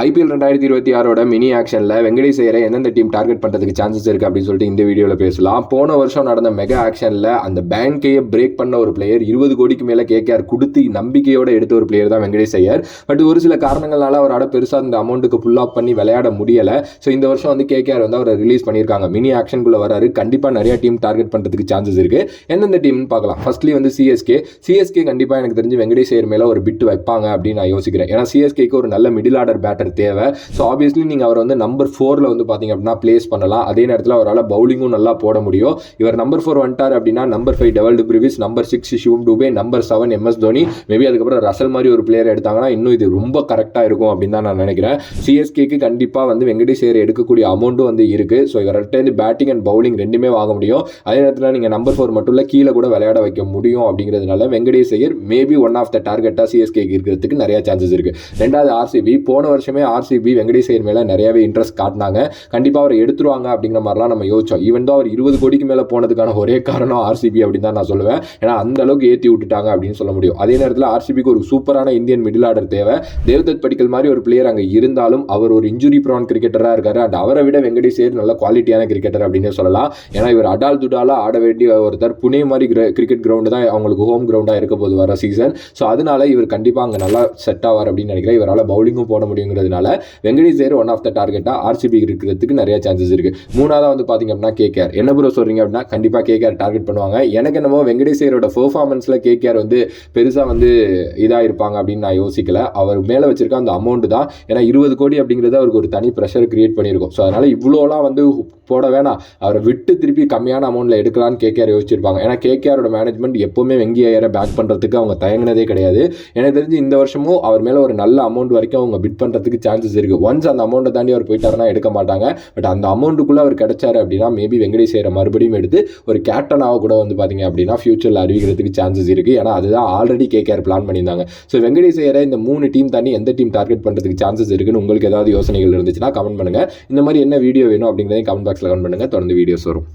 IPL 2026 mini ஆக்ஷனில் வெங்கடேஷ் ஐயரை எந்தெந்த டீம் டார்கெட் பண்ணுறதுக்கு சான்சஸ் இருக்குது அப்படின்னு சொல்லிட்டு இந்த வீடியோவில் பேசலாம். போன வருஷம் நடந்த மெகா ஆக்ஷனில் அந்த பேங்கையை பிரேக் பண்ண ஒரு பிளேயர் 20 கோடிக்கு மேலே கேகேஆர் கொடுத்து நம்பிக்கையோடு எடுத்த ஒரு பிளேயர் தான் வெங்கடேஷ் ஐயர். பட் ஒரு சில காரணங்களால் அவரோட பெருசாக இந்த அமௌண்ட்டுக்கு ஃபுல் ஆஃப் பண்ணி விளையாட முடியலை. ஸோ இந்த வருஷம் வந்து கேகேஆர் வந்து அவரை ரிலீஸ் பண்ணியிருக்காங்க. மினி ஆக்ஷனுக்குள்ளே வராரு. கண்டிப்பாக நிறைய டீம் டார்கெட் பண்ணுறதுக்கு சான்சஸ் இருக்குது. எந்தெந்த டீம்னு பார்க்கலாம். ஃபர்ஸ்ட்லி வந்து சிஎஸ்கே கண்டிப்பாக எனக்கு தெரிஞ்சு வெங்கடேஷ் ஐயர் மேலே ஒரு பிட் வைப்பாங்க அப்படின்னு நான் யோசிக்கிறேன். ஏன்னா சிஎஸ்கேக்கு ஒரு நல்ல மிடில் ஆர்டர் பேட்டர் தேவை. ஸோ ஆப்வியஸ்லி நீங்கள் அவர் வந்து நம்பர் 4 வந்து பார்த்தீங்க அப்படின்னா பிளேஸ் பண்ணலாம். அதே நேரத்தில் அவரால் பவுலிங்கும் நல்லா போட முடியும். இவர் நம்பர் 4 வந்துட்டார் அப்படின்னா number 5 Dewald Brevis, number 6 Shivam Dube, number 7 MS Dhoni, maybe அதுக்கப்புறம் ரசல் மாதிரி ஒரு பிளேயர் எடுத்தாங்கன்னா இன்னும் இது ரொம்ப கரெக்டாக இருக்கும் அப்படின்னு தான் நான் நினைக்கிறேன். சிஎஸ்கேக்கு கண்டிப்பாக வந்து வெங்கடேஷ் ஐயர் எடுக்கக்கூடிய அமௌண்ட்டும் வந்து இருக்குது. ஸோ இவர்கிட்ட பேட்டிங் அண்ட் பவுலிங் ரெண்டுமே வாங்க முடியும். அதே நேரத்தில் நீங்கள் நம்பர் 4 மட்டும் இல்லை கீழே கூட விளையாட வைக்க முடியும். அப்படிங்கிறதுனால Venkatesh Iyer maybe one of the டார்கெட்டாக சிஎஸ்கேக்கு இருக்கிறதுக்கு நிறைய சான்சஸ் இருக்குது. ரெண்டாவது ஆர்சிபி. போன வருஷமே ஆர்சிபி வெங்கடேஷ் ஐயர் மேலே நிறையவே இன்ட்ரெஸ்ட் காட்டினாங்க. கண்டிப்பாக அவர் எடுத்துருவாங்க அப்படிங்கிற மாதிரிலாம் நம்ம யோசிச்சோம். ஈவன் தான் அவர் 20 கோடிக்கு மேலே போனதுக்கான ஒரே காரணம் ஆர்சிபி அப்படின்னு தான் நான் சொல்லுவேன். ஏன்னா அந்த அளவுக்கு ஏற்றி விட்டுட்டாங்க அப்படின்னு சொல்ல முடியும். அதே நேரத்தில் ஆர்சிபிக்கு ஒரு சூப்பரான இந்தியன் மிடில் ஆர்டர் தேவை. தேவ்தத் படிக்கல் மாதிரி ஒரு பிளேயர் அங்கே இருந்தாலும் அவர் ஒரு இன்ஜுரி ப்ரான் கிரிக்கெட்டராக இருக்காரு. அண்ட் அவரை விட வெங்கடேஷ் ஐயர் நல்ல குவாலிட்டியான கிரிக்கெட்டர் அப்படின்னு சொல்லலாம். ஏன்னா இவர் அடால் துடாலா ஆட வேண்டிய ஒருத்தர். புனே மாதிரி கிரிக்கெட் கிரவுண்டு தான் அவங்களுக்கு ஹோம் கிரவுண்டாக இருக்க போது வர சீசன். ஸோ அதனால இவர் கண்டிப்பாக அங்கே நல்லா செட் ஆவார் அப்படின்னு நினைக்கிறேன். இவரால் பவுலிங்கும் போட முடியுங்கிறதுனால Venkatesh Iyer one of the டார்கெட்டாக ஆர்சிபி இருக்கிறதுக்கு நிறைய சான்சஸ் இருக்குது. மூணாவதாக வந்து பார்த்தீங்க அப்படின்னா கேகேஆர். என்ன ப்ரோ சொல்கிறீங்க அப்படின்னா கண்டிப்பாக கேகேஆர் டார்கெட் பண்ணுவாங்க. எனக்கு என்னமோ வெங்கடேஷ் ஐயரோட பெர்ஃபார்மன்ஸில் கேகேஆர் வந்து பெருசாக வந்து இதாக இருப்பாங்க அப்படின்னு நான் யோசிக்கல. அவர் மேலே வச்சிருக்க அந்த அமௌண்ட் தான். ஏன்னா 20 கோடி அப்படிங்கிறது அவருக்கு ஒரு தனி ப்ரெஷர் கிரியேட் பண்ணியிருக்கும். ஸோ அதனால் இவ்வளோலாம் வந்து போட வேணாம், அவரை விட்டு திருப்பி கம்மியான அமௌண்ட்டில் எடுக்கலான்னு கேகேஆர் யோசிச்சிருப்பாங்க. ஏன்னா கேகேஆரோட மேனேஜ்மெண்ட் எப்போவுமே வெங்கி ஐயரை பேக் பண்ணுறதுக்கு அவங்க தயங்கினதே கிடையாது. எனக்கு தெரிஞ்சு இந்த வருஷமும் அவர் மேலே ஒரு நல்ல அமௌண்ட் வரைக்கும் அவங்க பிட் பண்ணுறதுக்கு சான்சஸ் இருக்குது. ஒன்ஸ் அந்த அமௌண்ட்டை தாண்டி அவர் போயிட்டாருன்னா எடுக்க மாட்டாங்க. பட் அந்த அமௌண்ட்டுக்குள்ளே அவர் கிடைச்சாரு அப்படின்னா மேபி வெங்கடேஷ் ஐயரை மறுபடியும் எடுத்து ஒரு கேப்டனாக கூட வந்து பார்த்தீங்க அப்படின்னா ஃபியூச்சரில் அறிவிக்கிறதுக்கு சான்சஸ் இருக்குது. ஏன்னா அதுதான் ஆல்ரெடி கேகேஆர் பிளான் பண்ணியிருந்தாங்க. ஸோ வெங்கடேஷ் ஐயரை இந்த 3 டீம் தாண்டி எந்த டீம் டார்கெட் பண்ணுறதுக்கு சான்சஸ் இருக்குன்னு உங்களுக்கு ஏதாவது யோசனைகள் இருந்துச்சுன்னா கமெண்ட் பண்ணுங்கள். இந்த மாதிரி என்ன வீடியோ வேணும் அப்படிங்கிறதையும் கமெண்ட் பாக்ஸில் கமெண்ட் பண்ணுங்கள். தொடர்ந்து வீடியோஸ் வரும்.